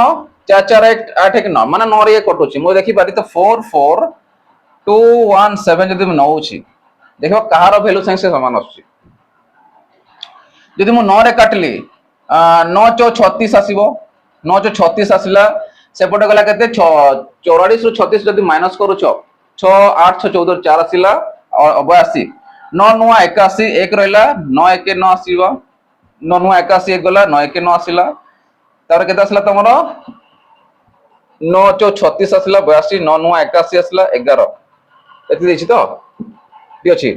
4 4 1 8 1 9 माने 9 रे कटुछि मु देखि पारि तो 44217 जदी मु नउछि देखो कहार वैल्यू संग से समान आछि जदी मु 9 रे काटली 9 4 36 आसीबो 9 4 36 आसिला सेपटे गला केते 44 रु 36 जदी माइनस करूछो 6 8 6 14 4 आसिला और 82 9 9 81 1 रहला 9 1 9 आसीबो 9 9 81 1 गला 9 1 9 आसिला तार केते आसिला तमरो 9 4 36 आसिला 82 9 9 81 आसिला 11 एति देछि तो ठीक अछि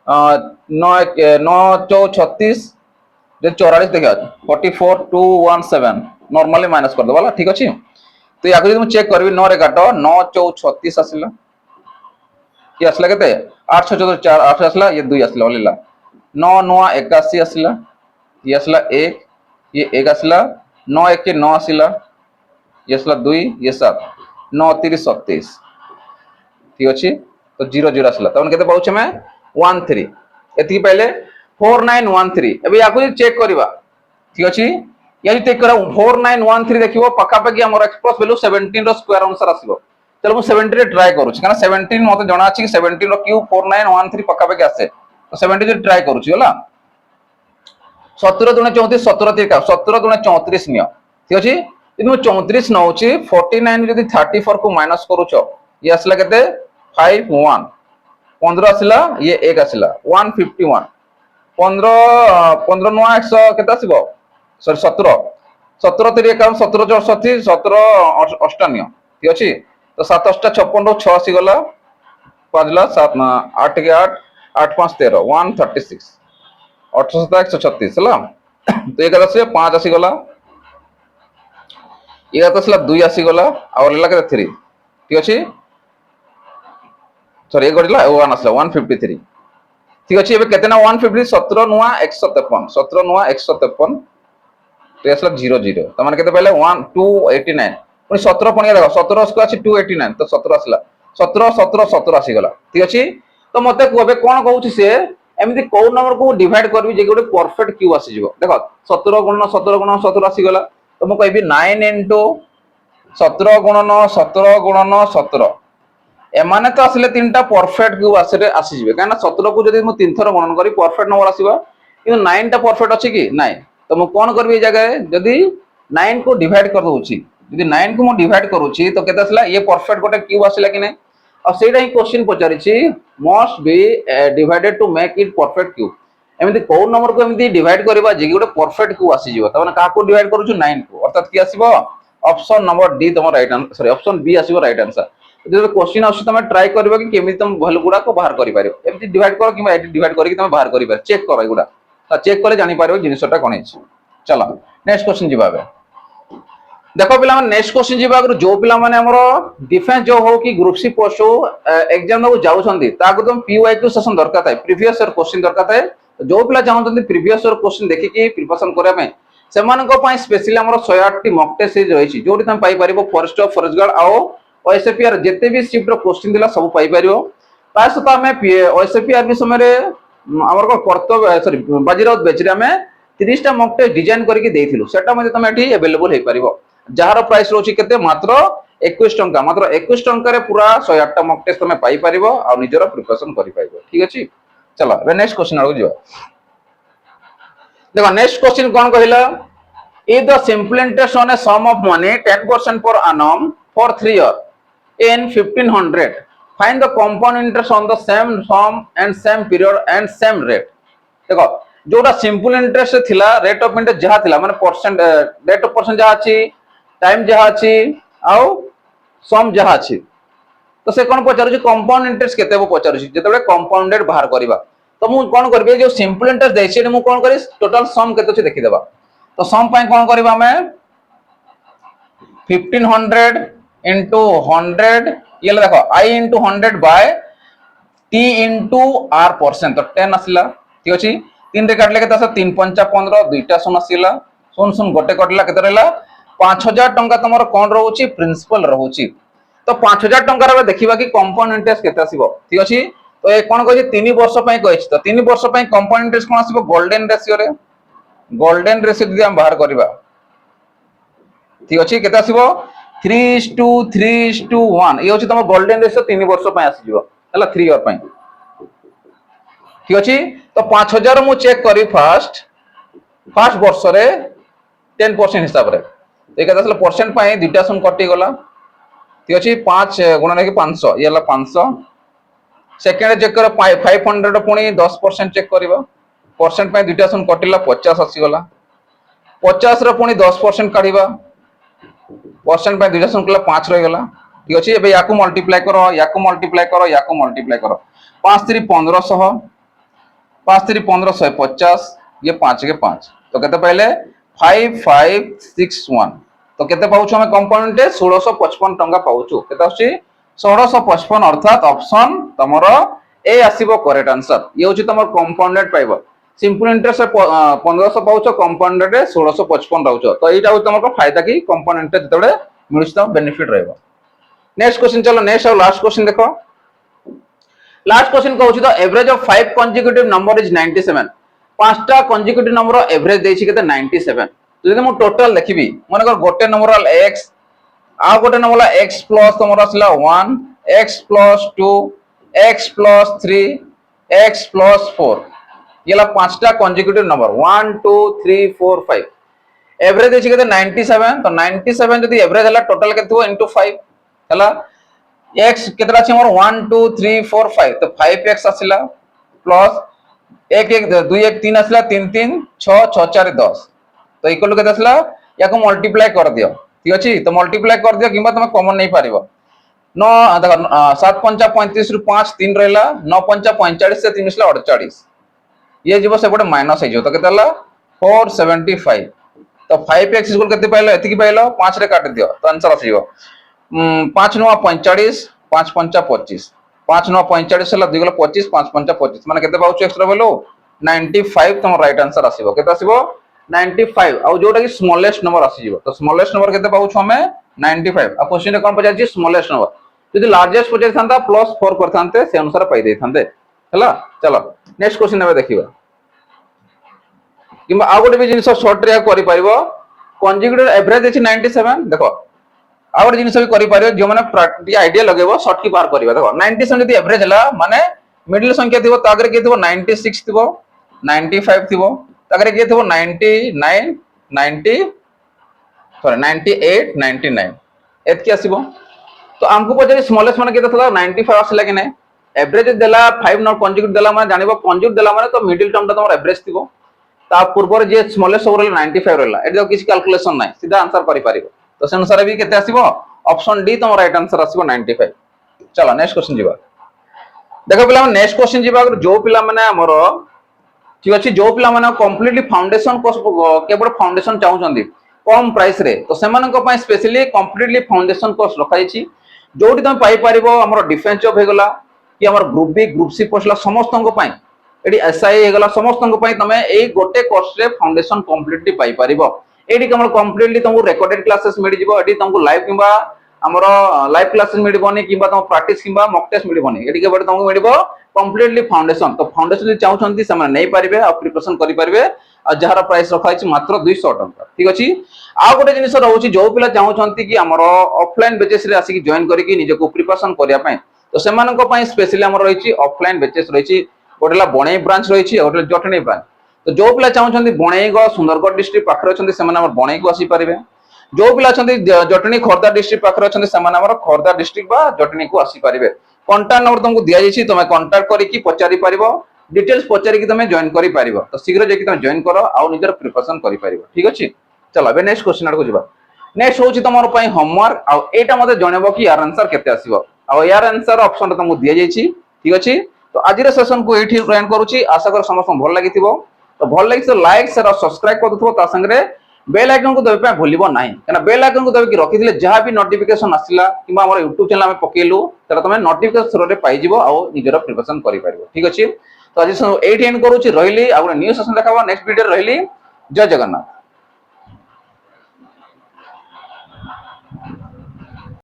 9 9 4 36 जे 44 देखा 44217 नॉर्मली माइनस कर दो वाला ठीक अछि तो याको जदी हम चेक करबी 9 रे काटो 9 4 36 आसिला कि आसला केते 8 6 14 4 8 आसला ये 2 आसला ओलेला 9 9 81 आसला ये आसला 1 ये 1 आसला 9 1 9 आसला ये आसला 2 ये 7 9 3 27 ठीक अछि तो 0 0 आसला तवन केते पाउछ मैं 1 3 एति पहले 4913 एबे याको चेक करबा ठीक अछि या चेक करा 4913 देखिबो पक्का पक्की हमर एक्सप्रेस वैल्यू 17 रो स्क्वायर अनुसार आसीबो चलो मु 70 रे ट्राई करूछ काना 17 मते जणा अछि कि 17 रो क्यूब 4913 पक्का पक्की आसे तो 70 रे ट्राई करूछ होला 17 दुने 34 17 3 17 दुने 34 नियो ठीक अछि यदि मु 34 नउछि 49 जदी 34 को माइनस करूछ ये आसला केते 51 15 आसला ये 1 आसला 151 15 15 9 100 केते आसीबो सॉरी 17 17 3 एकाउंट 17 64 17 अष्टान्य ठीक अछि तो 7 8 56 रो 6 आसी गला 5 ला 7 8 के 8 8 5 13 136 8 7 136 हला तो एक से 5 आसी गला ये तो सला 2 आसी गला और लेला के 3 ठीक अछि सॉरी एक गडला 1 आसला 153 ठीक अछि एबे केतना 150 17 नुआ 153 17 नुआ 153 तो आसला 0 0 तो माने केते पहले 1 289 पुनी 17 पुनी देखो 17 को अछि 289 तो 17 आसला 17 17 17 आसी गला ठीक अछि तो मते कोबे कोन कहउछि से एमिति को नंबर को डिवाइड करबी जे गोटे परफेक्ट क्यू आसी जिवो देखो 17 गुणन 17 गुणन 17 आसी गला तो मु कहबी 9 into 17 गुणन 17 गुणन 17 एमाने तो आसले तीनटा परफेक्ट क्यू आसरे आसी जिवे काना 17 को जदी मु तीन थर गणन करी परफेक्ट नंबर आसीबा किंतु 9 टा परफेक्ट अछि कि नाही तो मु कोन करबी ए जगह जदी 9 को डिवाइड कर दोछि जदी 9 को मु डिवाइड करूछि तो केते आसला ये परफेक्ट गोटे क्यू आसीला कि नाही और सेटा ही क्वेश्चन पचारिछि must be divided to make it perfect cube एमिति को नंबर को एमिति डिवाइड करबा जे गोटे परफेक्ट क्यू आसी जिवो त माने का को डिवाइड करूछु 9 को अर्थात कि आसीबो ऑप्शन नंबर डी तुम right answer sorry option B आसीबो राइट आंसर जो क्वेश्चन आछी तुम ट्राई करबो कि केमिति तुम वैल्यू गुडा को बाहर करि पारिबो एमिति डिवाइड करो कि एडिट डिवाइड करि तुम बाहर करि पार चेक करो एगुडा ता चेक करे जानि पारिबो जिनिसटा कोन है चलो नेक्स्ट क्वेश्चन जिबाबे देखो पिला मन नेक्स्ट क्वेश्चन जिबा अगर जो पिला माने हमरो डिफेंस जो हो कि ग्रुप सी पोस्ट हो एग्जाम को जाउ छंदी ताको तुम पीवाईक्यू सेशन दरकार थाए प्रीवियस ईयर क्वेश्चन दरकार थाए जो पिला चाहउछंदी प्रीवियस ईयर क्वेश्चन देखि कि प्रिपरेशन करे में सेमानको पई स्पेशली हमरो 108 टी मॉक टेस्ट सीरीज रहिछि जोटी तुम पाई परिबो फॉरेस्ट ऑफ फॉरेस्ट गार्ड आओ ओएसएपीआर जेते भी शिफ्ट रो क्वेश्चन दिला सब पाई परिबो ता सता हमें ओएसएपीआर भी समय रे हमर को कर्तव्य सॉरी बाजीराउत बैच रे हमें 30 टा मॉक टेस्ट डिजाइन करके देइथिलु सेटा मध्ये तुम एठी अवेलेबल हे परिबो जहार प्राइस रोची केते मात्र 21 टंका मात्र 21 टंका रे पूरा 108 टा मॉक टेस्ट तुम पाई परिबो आ निजरो प्रिपरेशन करि पाइबो ठीक अछि चलो अब नेक्स्ट क्वेश्चन आगो जो देखो नेक्स्ट क्वेश्चन कोन कहिला if the simple interest on a sum of money 10% per annum for 3 years in 1500 find the compound interest on the same sum and same period and same rate देखो जोटा simple interest थिला rate of interest जहा थिला माने percent rate of percent जहा अछि time जहा अछि आउ सम जहा अछि तो से कोन पचारु कंपाउंड इंटरेस्ट केते बो पचारु जेतेबे कंपाउंडेड बाहर करबा तो मु कोन करबे जो सिंपल इंटरेस्ट दैछि मु कोन करी टोटल सम केते छै देखि देबा तो सम पई कोन करबा मैं 1500 into 100 ये देखो I into 100 by T into R percent तो 10 आसिला ठीक अछि 3 रे काटले केते 3 5 15 दुईटा सुन आसिला सुन सुन गोटे कटला केते रहला 5000 टंका तमरो कोन रहउची प्रिंसिपल रहउची तो 5000 टंका रे देखिबा कि कंपाउंड इंटरेस्ट केते आसीबो ठीक अछि तो ए कोन कहै 3 वर्ष पई कहै तो 3 वर्ष पई कंपाउंड इंटरेस्ट कोन आसीबो गोल्डन रेशियो जदि हम बाहर करबा ठीक अछि केते आसीबो 3:3:1 ये होची तम गोल्डन रेशियो 3 वर्ष पई आसी जिवो हला 3 ईयर पई ठीक अछि तो 5000 मु चेक करी फर्स्ट वर्ष रे 10% हिसाब रे तो केते आसला परसेंट पई दुटा सुन कटि गला ठीक अछि 5 गुणन के 500 ये हला 500 सेकंड चेक कर 500 पुनी 10% चेक करबा परसेंट पई दुटा सुन कटिला 50 आसी गला 50 रे पुनी 10% काढिबा परसेंट पई दुटा सुन कला 5 रह गला ठीक अछि एबे याकू मल्टीप्लाई करो याकू मल्टीप्लाई करो याकू मल्टीप्लाई करो 5 3 1500 5 3 1550 ये 5 के 5 तो केते पहले 5561 तो केते पाउछु हम कंपोनेंट 1655 टंका पाउछु केते आछि 1655 अर्थात ऑप्शन तमरो ए आसीबो करेक्ट आंसर ये होछि तमर कंपाउंडेड पाइबो सिंपल इंटरेस्ट 1500 पाउछो कंपाउंडेड 1655 रहउछो तो एटा होछि तमरो फायदा कि कंपोनेंट जतबे मिलुछ त बेनिफिट रहबो नेक्स्ट क्वेश्चन चलो नेक्स्ट और लास्ट क्वेश्चन देखो लास्ट क्वेश्चन कहउछि the average of 5 consecutive number is 97 पांचटा consecutive नंबर एवरेज देछि केते 97 तो जदि मु टोटल देखिबी माने कर गोटे नंबर x आ गोटे नंबर x प्लस तमर असला 1 x plus 2 x plus 3 x plus 4 येला पांचटा consecutive नंबर 1 2 3 4 5 एवरेज देछि केते 97 तो 97 जदि एवरेज हला टोटल केते हो इनटू 5 हला x केतरा छै हमर 1 2 3 4 5 तो 5x आसिला प्लस 1 1 2 1 3 आसिला 3 3 6 6 4 10 तो इक्वल केते आसिला याको मल्टीप्लाई कर दियो ठीक अछि तो मल्टीप्लाई कर दियो किबा तुम कॉमन नहीं पारिबो 9 देखो 7 5 35 रु 5 3 रहला 9 5 45 से 3 मिसला 48 ये जीवो से गोटे माइनस हे जो तो केते हला 475 तो 5x इक्वल केते पाइलो एति की पाइलो 5 रे काट दियो तो आंसर आसीबो 5 9 45 5 5 25 5 9 45 हला 2 गला 25 5 5 25 माने केते पाउछ एक्स्ट्रा वैल्यू 95 तुम राइट आंसर आसीबो केते आसीबो 95 ଆଉ जोटा कि स्मॉलेस्ट नंबर आसी जीवो तो स्मॉलेस्ट नंबर केते पाउछ हमें 95 आ क्वेश्चन कोन पचार छी स्मॉलेस्ट नंबर यदि लार्जेस्ट पचार थांता +4 करथांते से अनुसार पाई दे थांते हला चलो नेक्स्ट क्वेश्चन नेबे देखिबा किबा आ गोटे भी जिनिस शॉर्ट रे करि परिबो कंजुगेटेड एवरेज अछि 97 देखो आ गोटे जिनिस भी करि परिबो जो माने प्रैक्टिस आईडिया लगेबो शॉर्ट की बार करबा देखो 97 यदि एवरेज हला माने मिडिल संख्या थिबो तागरे के थिबो 96 थिबो 95 थिबो तागरे के थिबो 99 90 सॉरी 98 99 एत के आसीबो तो हमको पचे स्मॉलेस्ट माने केते थला 95 आसला कि नै एवरेज देला 5 नॉट कंजुगेट देला माने जानिबो कंजुगेट देला माने तो मिडिल टर्म ता तमर एवरेज थिबो ता पूर्वर जे स्मॉलेस्ट ओवर 95 रहला एत किसी कैलकुलेशन नै सीधा आंसर करि पारिबो तो से अनुसार भी केते आसीबो ऑप्शन डी तमर राइट आंसर आसीबो 95 चलो नेक्स्ट क्वेश्चन जीवा देखो पिला नेक्स्ट क्वेश्चन जीवा जो पिला माने हमरो ठीक अछि जो पिला माने कंप्लीटली फाउंडेशन कोर्स केबड फाउंडेशन चाहू छथि कम प्राइस रे तो सेमानक पय स्पेशली कंप्लीटली फाउंडेशन कोर्स रखाई छी जोटी तुम पाई परिबो हमर डिफेंस जॉब हे गला कि हमर ग्रुप बी ग्रुप सी पोस्टला समस्तन को पय एडी एसआई हे गला समस्तन को पय तमे एई गोटे कोर्स रे फाउंडेशन कंप्लीटली पाई परिबो एडी हमर कंप्लीटली तुमको रिकॉर्डेड क्लासेस मिल जिवो एडी तुमको लाइव किबा हमर लाइव क्लासेस मिलबोनी किबा तुम प्रैक्टिस किबा मॉक टेस्ट मिलबोनी एडी केबड तुमको मिलबो कंप्लीटली फाउंडेशन तो फाउंडेशन जे चाहू छथि से नै परिबे आ प्रिपरेशन करि परिबे आ जहार प्राइस रखा अछि मात्र 200 टका ठीक अछि आ गोटे जिनिस रहउछि जो पिला चाहू छथि कि हमर ऑफलाइन बेसिस रे आसी कि जॉइन करि कि निजे को प्रिपरेशन करिया पय तो सेमानन को पय स्पेशली हमर रहिछि ऑफलाइन बेसिस रहिछि गोटेला बणई ब्रांच रहिछि और जटणी ब्रांच तो जो पिला चाहू छथि बणई गो सुंदरगढ़ डिस्ट्रिक्ट पाखरे छथि सेमान हमर बणई को आसी परिबे जो पिला छथि जटणी खोरदा डिस्ट्रिक्ट पाखरे छथि सेमान हमर खोरदा डिस्ट्रिक्ट बा जटणी को आसी परिबे कांटेक्ट नंबर तुमको दिया जाइछि तुमे कांटेक्ट करि कि पचारि परिबो डिटेल्स पचारि कि तुमे जॉइन करि परिबो तो शीघ्र जे कि तुमे जॉइन करो आ निजर प्रिपरेशन करि परिबो ठीक अछि चलो अबे नेक्स्ट क्वेश्चन आड़ को जिबा नेक्स्ट होछि तमरो पय होमवर्क आ एटा मते जणेबो कि यार आंसर केते आसीबो आ यार आंसर ऑप्शन तुमको दिया जाइछि ठीक अछि तो आज रे सेशन को एठी जॉइन करूछि आशा कर समस्त भल लागिथिबो तो भल लागि तो लाइक शेयर और सब्सक्राइब कर दथबो ता संगे बेल आइकन को दबे भूलिबो नाही कना बेल आइकन को दबे कि रखि दिले जहां भी नोटिफिकेशन आसिला किबा हमर YouTube चैनल में पकेलु तरा तमे नोटिफिकेशन थ्रू रे पाई जिवो आ निजर प्रिपरेशन करि परिबो ठीक अछि तो आज एठी एंड करूछि रहिली आ न्यू सेशन देखाबो नेक्स्ट वीडियो रहिली जय जगन्नाथ।